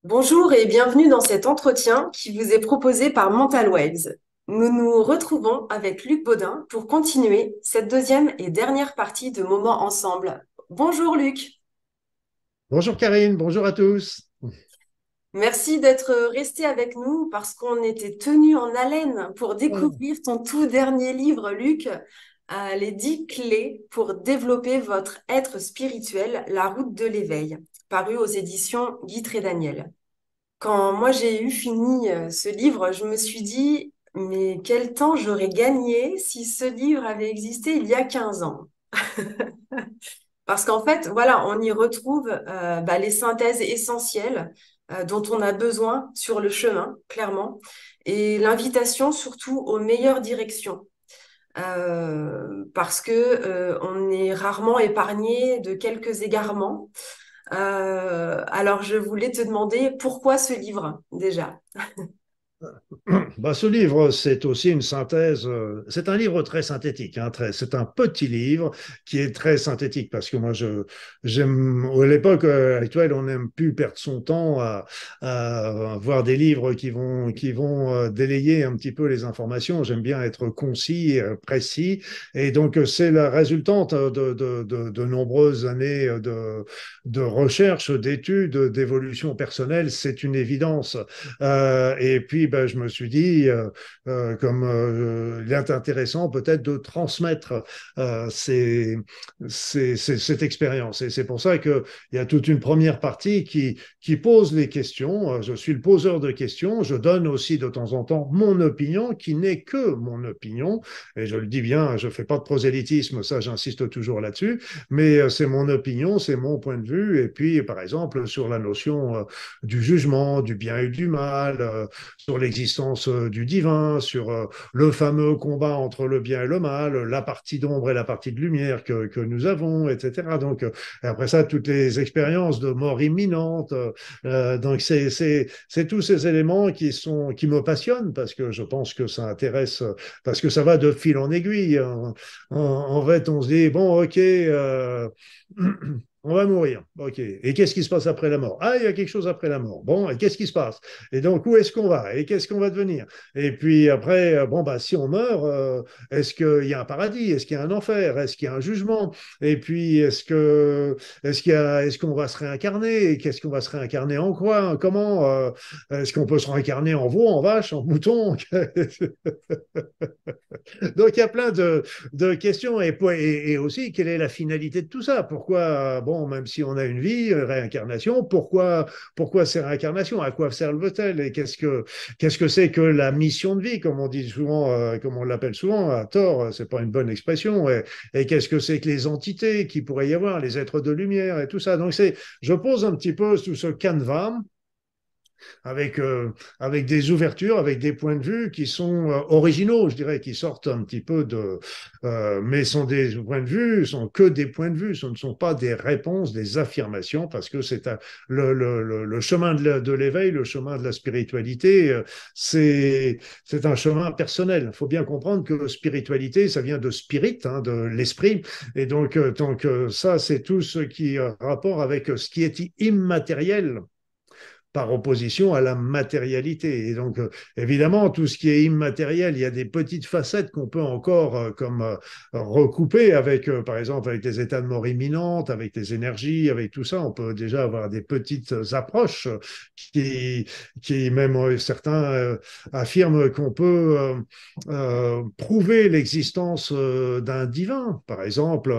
Bonjour et bienvenue dans cet entretien qui vous est proposé par Mental Waves. Nous nous retrouvons avec Luc Baudin pour continuer cette deuxième et dernière partie de Moments ensemble. Bonjour Luc, Bonjour Karine, bonjour à tous. merci d'être resté avec nous parce qu'on était tenu en haleine pour découvrir ton tout dernier livre, Luc, Les 10 clés pour développer votre être spirituel, la route de l'éveil, paru aux éditions Guy Daniel. Quand moi j'ai eu fini ce livre, je me suis dit, mais quel temps j'aurais gagné si ce livre avait existé il y a 15 ans. Parce qu'en fait, voilà, on y retrouve les synthèses essentielles dont on a besoin sur le chemin, clairement, et l'invitation surtout aux meilleures directions. Parce que on est rarement épargné de quelques égarements. Alors, je voulais te demander pourquoi ce livre déjà? Bah, ce livre, c'est aussi une synthèse. C'est un livre très synthétique. C'est un petit livre qui est très synthétique parce que moi, j'aime. À l'époque actuelle, on n'aime plus perdre son temps à voir des livres qui vont délayer un petit peu les informations. J'aime bien être concis, précis. Et donc, c'est la résultante de nombreuses années de recherche, d'études, d'évolution personnelle. C'est une évidence. Et puis, ben, je me suis dit, il est intéressant peut-être de transmettre cette expérience. Et c'est pour ça qu'il y a toute une première partie qui pose les questions. Je suis le poseur de questions. Je donne aussi de temps en temps mon opinion, qui n'est que mon opinion. Et je le dis bien, je ne fais pas de prosélytisme, ça j'insiste toujours là-dessus. Mais c'est mon opinion, c'est mon point de vue. Et puis, par exemple, sur la notion du jugement, du bien et du mal, sur l'existence du divin, sur le fameux combat entre le bien et le mal, la partie d'ombre et la partie de lumière que nous avons, etc. Donc, après ça, toutes les expériences de mort imminente. Donc, c'est tous ces éléments qui me passionnent parce que je pense que ça intéresse, parce que ça va de fil en aiguille. En fait, on se dit, bon, ok, on va mourir. OK. Et qu'est-ce qui se passe après la mort? Ah, il y a quelque chose après la mort. Bon, et qu'est-ce qui se passe? Et donc, où est-ce qu'on va? Et qu'est-ce qu'on va devenir? Et puis après, bon, bah, si on meurt, est-ce qu'il y a un paradis? Est-ce qu'il y a un enfer? Est-ce qu'il y a un jugement? Et puis, est-ce qu'on va se réincarner? Et qu'est-ce qu'on va se réincarner en quoi? Comment? Est-ce qu'on peut se réincarner en veau, en vache, en mouton? Donc, il y a plein de questions. Et aussi, quelle est la finalité de tout ça? Pourquoi, bon, même si on a une vie, réincarnation, pourquoi ces réincarnations? À quoi servent-elles? Et qu'est-ce que c'est que la mission de vie, comme on dit souvent, comme on l'appelle souvent, à tort, c'est pas une bonne expression. Et qu'est-ce que c'est que les entités qui pourrait y avoir, les êtres de lumière et tout ça? Donc, je pose un petit peu sous ce canevas avec, euh, avec des ouvertures, avec des points de vue qui sont originaux, je dirais, qui sortent un petit peu mais sont des points de vue, sont que des points de vue, ce ne sont pas des réponses, des affirmations, parce que le chemin de l'éveil, le chemin de la spiritualité, c'est un chemin personnel. Il faut bien comprendre que spiritualité, ça vient de spirit, hein, de l'esprit, et donc ça, c'est tout ce qui a rapport avec ce qui est immatériel par opposition à la matérialité. Et donc, évidemment, tout ce qui est immatériel, il y a des petites facettes qu'on peut encore recouper avec, par exemple, avec les états de mort imminente, avec les énergies, avec tout ça. On peut déjà avoir des petites approches qui, qui même certains affirment qu'on peut prouver l'existence d'un divin. Par exemple,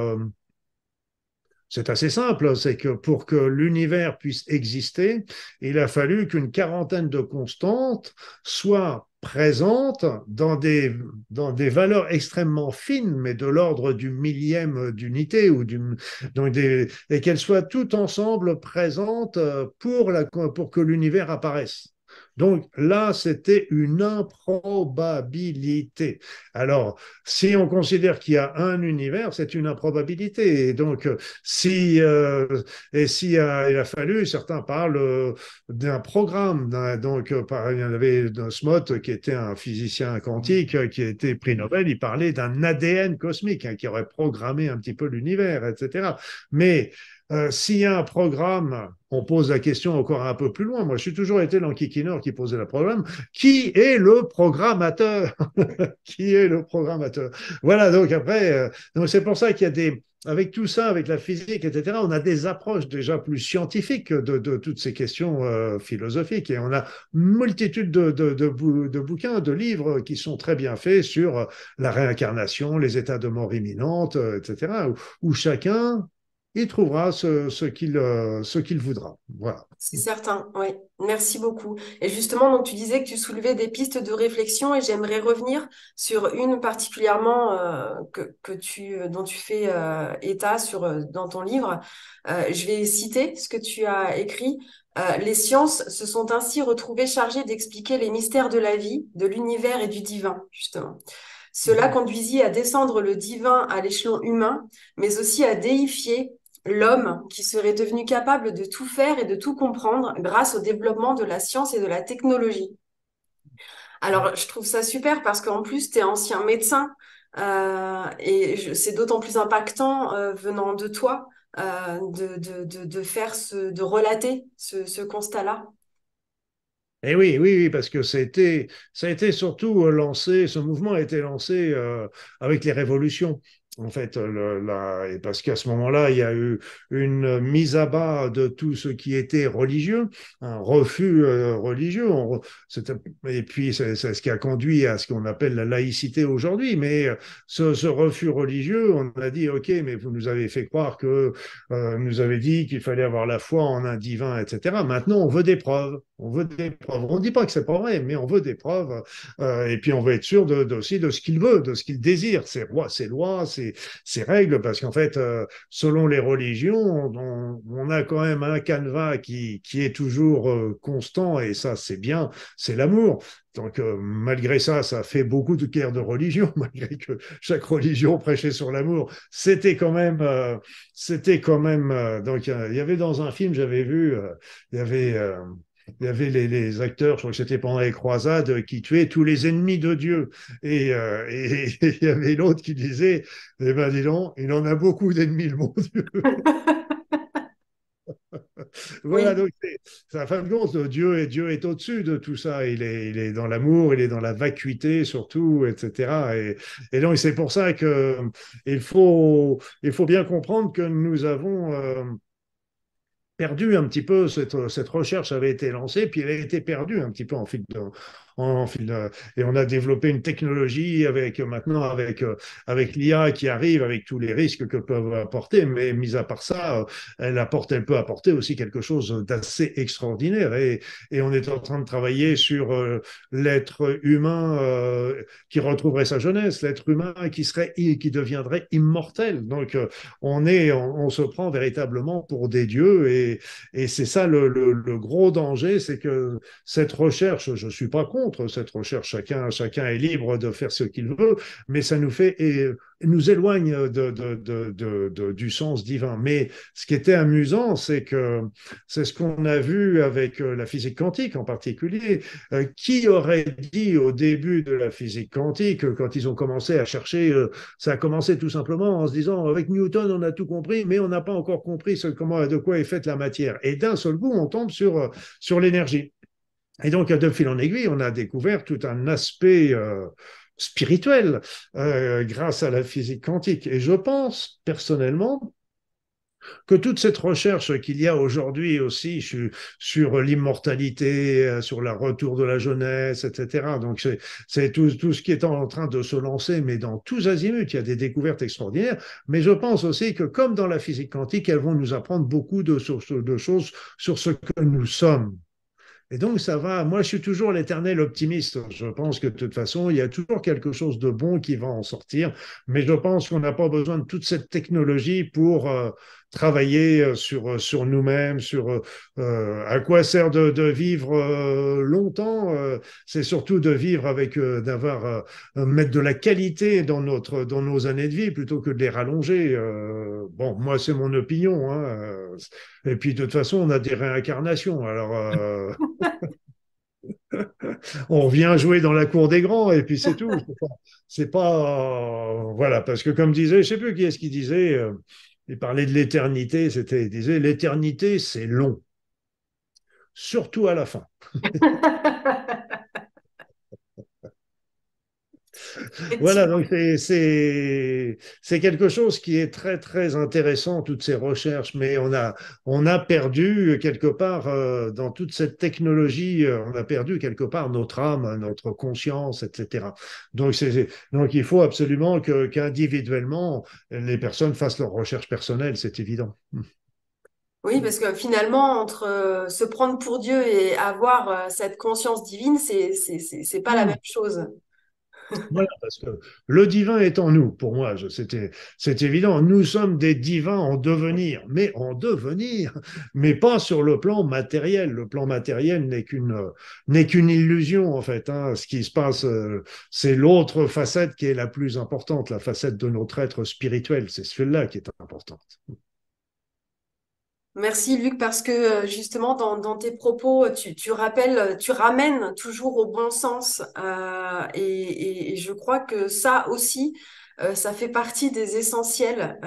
c'est assez simple, c'est que pour que l'univers puisse exister, il a fallu qu'une quarantaine de constantes soient présentes dans des valeurs extrêmement fines, mais de l'ordre du millième d'unité, et qu'elles soient toutes ensemble présentes pour que l'univers apparaisse. Donc là, c'était une improbabilité. Alors, si on considère qu'il y a un univers, c'est une improbabilité. Et donc, si, si il a fallu, certains parlent d'un programme. Il y en avait d'un Smot qui était un physicien quantique qui a été prix Nobel. Il parlait d'un ADN cosmique, hein, qui aurait programmé un petit peu l'univers, etc. Mais s'il y a un programme, on pose la question encore un peu plus loin. Moi, je suis toujours été l'enquiquineur qui posait le problème. Qui est le programmateur? Qui est le programmateur? Voilà, donc après, donc c'est pour ça qu'il y a avec tout ça, avec la physique, etc., on a des approches déjà plus scientifiques de toutes ces questions philosophiques. Et on a une multitude de bouquins, de livres qui sont très bien faits sur la réincarnation, les états de mort imminente, etc., où chacun il trouvera ce qu'il voudra. Voilà. C'est certain, oui. Merci beaucoup. Et justement, donc tu disais que tu soulevais des pistes de réflexion et j'aimerais revenir sur une particulièrement dont tu fais état dans ton livre. Je vais citer ce que tu as écrit. Les sciences se sont ainsi retrouvées chargées d'expliquer les mystères de la vie, de l'univers et du divin, justement. Cela conduisit à descendre le divin à l'échelon humain, mais aussi à déifier l'homme qui serait devenu capable de tout faire et de tout comprendre grâce au développement de la science et de la technologie. Alors, je trouve ça super parce qu'en plus, tu es ancien médecin c'est d'autant plus impactant venant de toi de faire de relater ce constat-là. Et oui, oui, oui, parce que ça a été surtout lancé, ce mouvement a été lancé avec les révolutions. En fait, et parce qu'à ce moment-là, il y a eu une mise à bas de tout ce qui était religieux, un refus religieux. Et puis, c'est ce qui a conduit à ce qu'on appelle la laïcité aujourd'hui. Mais ce refus religieux, on a dit, OK, mais vous nous avez fait croire que nous avez dit qu'il fallait avoir la foi en un divin, etc. Maintenant, on veut des preuves. On veut des preuves. On ne dit pas que c'est pas vrai, mais on veut des preuves. Et puis, on veut être sûr aussi de ce qu'il veut, de ce qu'il désire, ses lois, ses règles, parce qu'en fait, selon les religions, on a quand même un canevas qui est toujours constant, et ça, c'est bien, c'est l'amour. Donc, malgré ça, ça fait beaucoup de guerres de religion, malgré que chaque religion prêchait sur l'amour. Donc, il y avait dans un film, j'avais vu, il y avait. Il y avait les acteurs, je crois que c'était pendant les croisades, qui tuaient tous les ennemis de Dieu. Et il y avait l'autre qui disait, eh ben dis donc, il en a beaucoup d'ennemis, le bon Dieu. Voilà, Oui. donc en fin de compte, Dieu est au-dessus de tout ça. Il est dans l'amour, il est dans la vacuité surtout, etc. Et donc c'est pour ça que il faut bien comprendre que nous avons perdu un petit peu, cette recherche avait été lancée, puis elle a été perdue un petit peu et on a développé une technologie avec l'IA qui arrive, avec tous les risques que peuvent apporter, mais mis à part ça, elle peut apporter aussi quelque chose d'assez extraordinaire, et on est en train de travailler sur l'être humain qui retrouverait sa jeunesse, l'être humain qui deviendrait immortel. Donc on se prend véritablement pour des dieux, et c'est ça le gros danger, c'est que cette recherche, je ne suis pas contre cette recherche, chacun est libre de faire ce qu'il veut, mais ça nous éloigne du sens divin. Mais ce qui était amusant, c'est ce qu'on a vu avec la physique quantique en particulier. Qui aurait dit au début de la physique quantique, quand ils ont commencé à chercher, ça a commencé tout simplement en se disant, avec Newton, on a tout compris, mais on n'a pas encore compris de quoi est faite la matière. Et d'un seul coup, on tombe sur l'énergie. Et donc, de fil en aiguille, on a découvert tout un aspect spirituel grâce à la physique quantique. Et je pense, personnellement, que toute cette recherche qu'il y a aujourd'hui aussi sur l'immortalité, sur le retour de la jeunesse, etc. Donc, c'est tout ce qui est en train de se lancer, mais dans tous azimuts, il y a des découvertes extraordinaires. Mais je pense aussi que, comme dans la physique quantique, elles vont nous apprendre beaucoup de choses sur ce que nous sommes. Et donc, ça va. Moi, je suis toujours l'éternel optimiste. Je pense que de toute façon, il y a toujours quelque chose de bon qui va en sortir. Mais je pense qu'on n'a pas besoin de toute cette technologie pour travailler sur nous-mêmes, à quoi sert de vivre longtemps. C'est surtout de vivre mettre de la qualité dans nos années de vie plutôt que de les rallonger. Bon, moi, c'est mon opinion, hein. Et puis, de toute façon, on a des réincarnations. Alors, on vient jouer dans la cour des grands et puis c'est pas voilà, parce que comme disait, je sais plus qui est-ce qui disait, Il parlait de l'éternité, il disait l'éternité, c'est long, surtout à la fin. Voilà, donc c'est quelque chose qui est très, très intéressant, toutes ces recherches, mais on a perdu quelque part, dans toute cette technologie, on a perdu quelque part notre âme, notre conscience, etc. Donc il faut absolument qu'individuellement, les personnes fassent leurs recherches personnelles, c'est évident. Oui, parce que finalement, entre se prendre pour Dieu et avoir cette conscience divine, c'est pas la même Hmm. chose. Voilà, parce que le divin est en nous, pour moi, c'est évident. Nous sommes des divins en devenir, mais pas sur le plan matériel. Le plan matériel n'est qu'une illusion, en fait, hein. Ce qui se passe, c'est l'autre facette qui est la plus importante, la facette de notre être spirituel. C'est celle-là qui est importante. Merci Luc, parce que justement dans tes propos, tu rappelles, tu ramènes toujours au bon sens et je crois que ça aussi, ça fait partie des essentiels,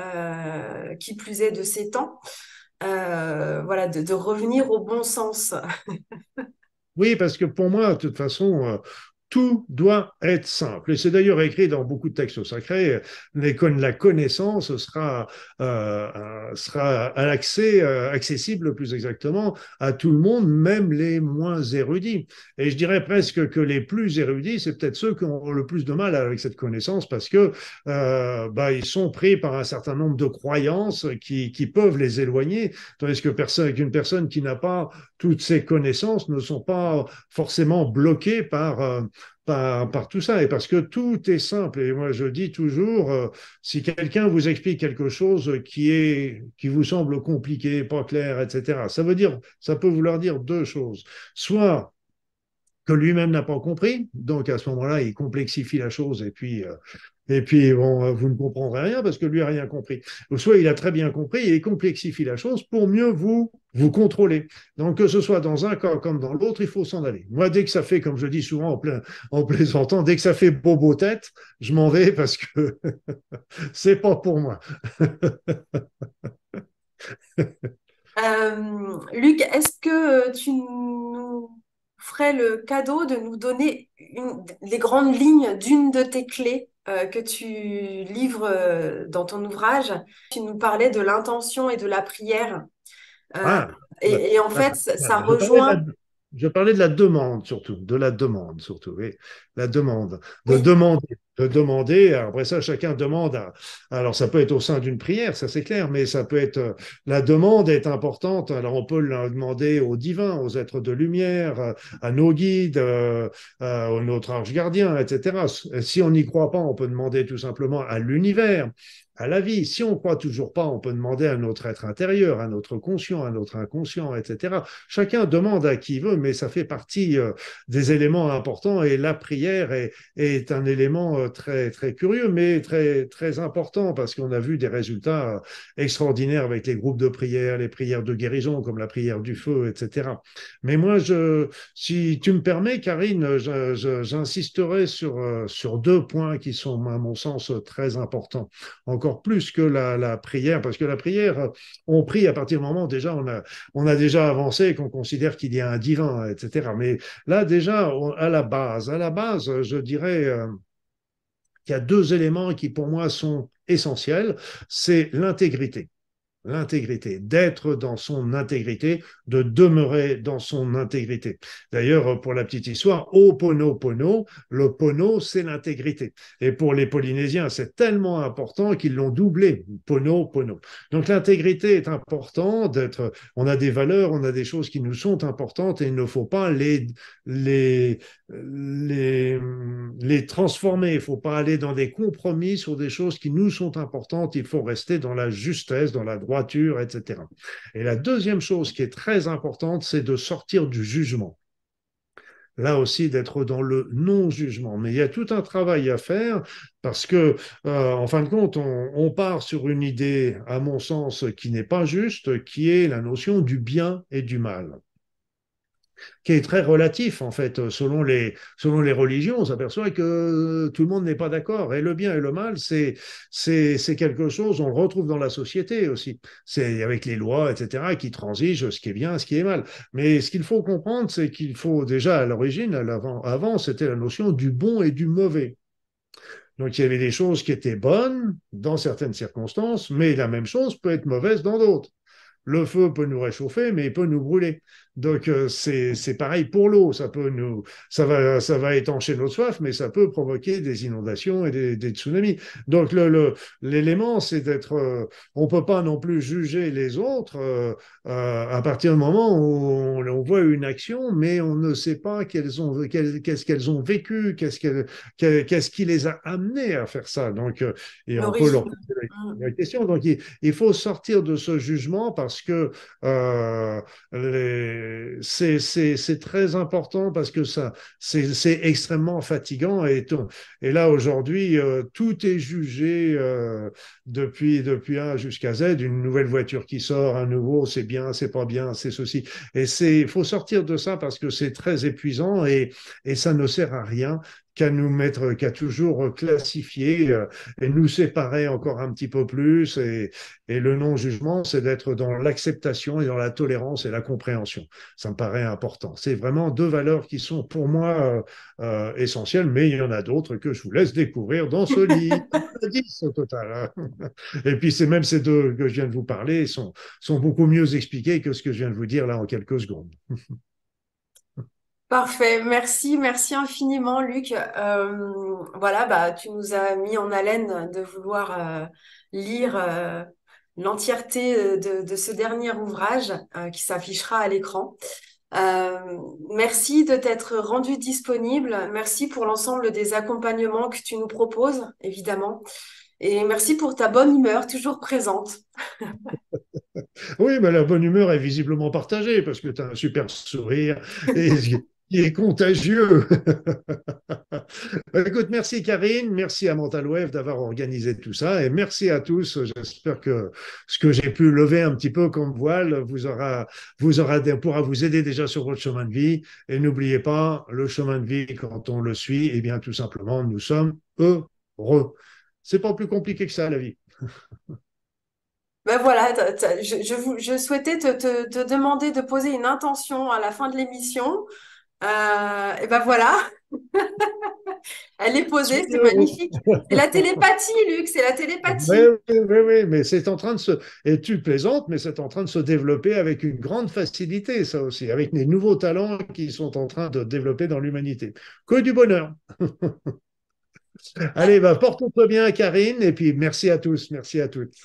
qui plus est de ces temps, voilà, de revenir au bon sens. Oui, parce que pour moi, de toute façon, tout doit être simple. Et c'est d'ailleurs écrit dans beaucoup de textes sacrés. La connaissance sera à l'accès, accessible plus exactement à tout le monde, même les moins érudits. Et je dirais presque que les plus érudits, c'est peut-être ceux qui ont le plus de mal avec cette connaissance parce que bah, ils sont pris par un certain nombre de croyances qui peuvent les éloigner, tandis qu'une personne qui n'a pas toutes ces connaissances ne sont pas forcément bloquées par tout ça. Et parce que tout est simple. Et moi, je dis toujours, si quelqu'un vous explique quelque chose qui vous semble compliqué, pas clair, etc., ça peut vouloir dire deux choses. Soit que lui-même n'a pas compris. Donc à ce moment-là, il complexifie la chose et puis bon, vous ne comprendrez rien parce que lui a rien compris. Ou soit il a très bien compris et il complexifie la chose pour mieux vous contrôler. Donc que ce soit dans un cas comme dans l'autre, il faut s'en aller. Moi, dès que ça fait, comme je dis souvent en plaisantant, dès que ça fait bobo tête, je m'en vais parce que c'est pas pour moi. Luc, est-ce que tu nous ferais le cadeau de nous donner les grandes lignes d'une de tes clés que tu livres dans ton ouvrage? Tu nous parlais de l'intention et de la prière. Euh, Ah, bah, et en ah, fait, ça je parlais rejoint. je parlais de la demande surtout, de la demande surtout, oui, la demande, Oui, de demander. Après ça, chacun demande. Alors, ça peut être au sein d'une prière, ça c'est clair, mais ça peut être, la demande est importante. Alors, on peut la demander aux divins, aux êtres de lumière, à nos guides, à notre ange gardien, etc. Si on n'y croit pas, on peut demander tout simplement à l'univers, à la vie. Si on ne croit toujours pas, on peut demander à notre être intérieur, à notre conscient, à notre inconscient, etc. Chacun demande à qui veut, mais ça fait partie des éléments importants et la prière est un élément très, très curieux, mais très, très important parce qu'on a vu des résultats extraordinaires avec les groupes de prière, les prières de guérison comme la prière du feu, etc. Mais moi, si tu me permets, Karine, j'insisterai sur deux points qui sont, à mon sens, très importants encore plus que la prière, parce que la prière, on prie à partir du moment déjà on a déjà avancé qu'on considère qu'il y a un divin, etc. Mais là déjà à la base, je dirais qu'il y a deux éléments qui pour moi sont essentiels, c'est l'intégrité, d'être dans son intégrité, de demeurer dans son intégrité. D'ailleurs, pour la petite histoire, Ho'oponopono, le pono, c'est l'intégrité. Et pour les Polynésiens, c'est tellement important qu'ils l'ont doublé, pono. Donc l'intégrité est importante, on a des valeurs, on a des choses qui nous sont importantes et il ne faut pas les, les, les transformer. Il ne faut pas aller dans des compromis sur des choses qui nous sont importantes. Il faut rester dans la justesse, dans la droiture, etc. Et la deuxième chose qui est très importante, c'est de sortir du jugement. Là aussi, d'être dans le non-jugement. Mais il y a tout un travail à faire parce que, en fin de compte, on part sur une idée, à mon sens, qui n'est pas juste, qui est la notion du bien et du mal. qui est très relatif en fait, selon les religions. On s'aperçoit que tout le monde n'est pas d'accord. Et le bien et le mal, c'est quelque chose, on le retrouve dans la société aussi. C'est avec les lois, etc., qui transigent ce qui est bien, ce qui est mal. Mais ce qu'il faut comprendre, c'est qu'il faut déjà à l'origine, avant, c'était la notion du bon et du mauvais. Donc il y avait des choses qui étaient bonnes dans certaines circonstances, mais la même chose peut être mauvaise dans d'autres. Le feu peut nous réchauffer, mais il peut nous brûler. Donc c'est pareil pour l'eau. Ça va étancher notre soif, mais ça peut provoquer des inondations et des tsunamis. Donc l'élément, c'est d'être. On peut pas non plus juger les autres à partir du moment où on voit une action, mais on ne sait pas qu'est-ce qu'elles ont vécu, qu'est-ce qui les a amenées à faire ça. Donc et on peut leur L'origine. poser Mm. la question. Donc il faut sortir de ce jugement parce que euh, c'est très important parce que ça, c'est extrêmement fatigant et là aujourd'hui, tout est jugé depuis A jusqu'à Z. Une nouvelle voiture qui sort, un nouveau, c'est bien, c'est pas bien, c'est ceci. Et il faut sortir de ça parce que c'est très épuisant et ça ne sert à rien qu'à toujours classifier et nous séparer encore un petit peu plus. Et le non-jugement, c'est d'être dans l'acceptation et dans la tolérance et la compréhension. Ça me paraît important. C'est vraiment deux valeurs qui sont pour moi essentielles, mais il y en a d'autres que je vous laisse découvrir dans ce livre. 10 au total, hein. Et puis c'est même ces deux que je viens de vous parler sont beaucoup mieux expliqués que ce que je viens de vous dire là en quelques secondes. Parfait, merci, merci infiniment, Luc. Voilà, bah, tu nous as mis en haleine de vouloir lire l'entièreté de ce dernier ouvrage qui s'affichera à l'écran. Euh, Merci de t'être rendu disponible. Merci pour l'ensemble des accompagnements que tu nous proposes, évidemment. Et merci pour ta bonne humeur, toujours présente. Oui, mais la bonne humeur est visiblement partagée parce que tu as un super sourire et qui est contagieux. Écoute, merci Karine, merci à Mental Wave d'avoir organisé tout ça et merci à tous. J'espère que ce que j'ai pu lever un petit peu comme voile pourra vous aider déjà sur votre chemin de vie. Et n'oubliez pas, le chemin de vie, quand on le suit, eh bien, tout simplement, nous sommes heureux. C'est pas plus compliqué que ça, la vie. Ben voilà, je souhaitais te demander de poser une intention à la fin de l'émission. Et ben voilà, elle est posée, Soyez c'est heureux. magnifique. C'est la télépathie, Luc, c'est la Oui, télépathie. oui, mais c'est en train de se, et tu plaisantes, mais c'est en train de se développer avec une grande facilité, ça aussi, avec les nouveaux talents qui sont en train de développer dans l'humanité. Que du bonheur. Allez, bah, porte-toi bien, Karine, et puis merci à tous, merci à toutes.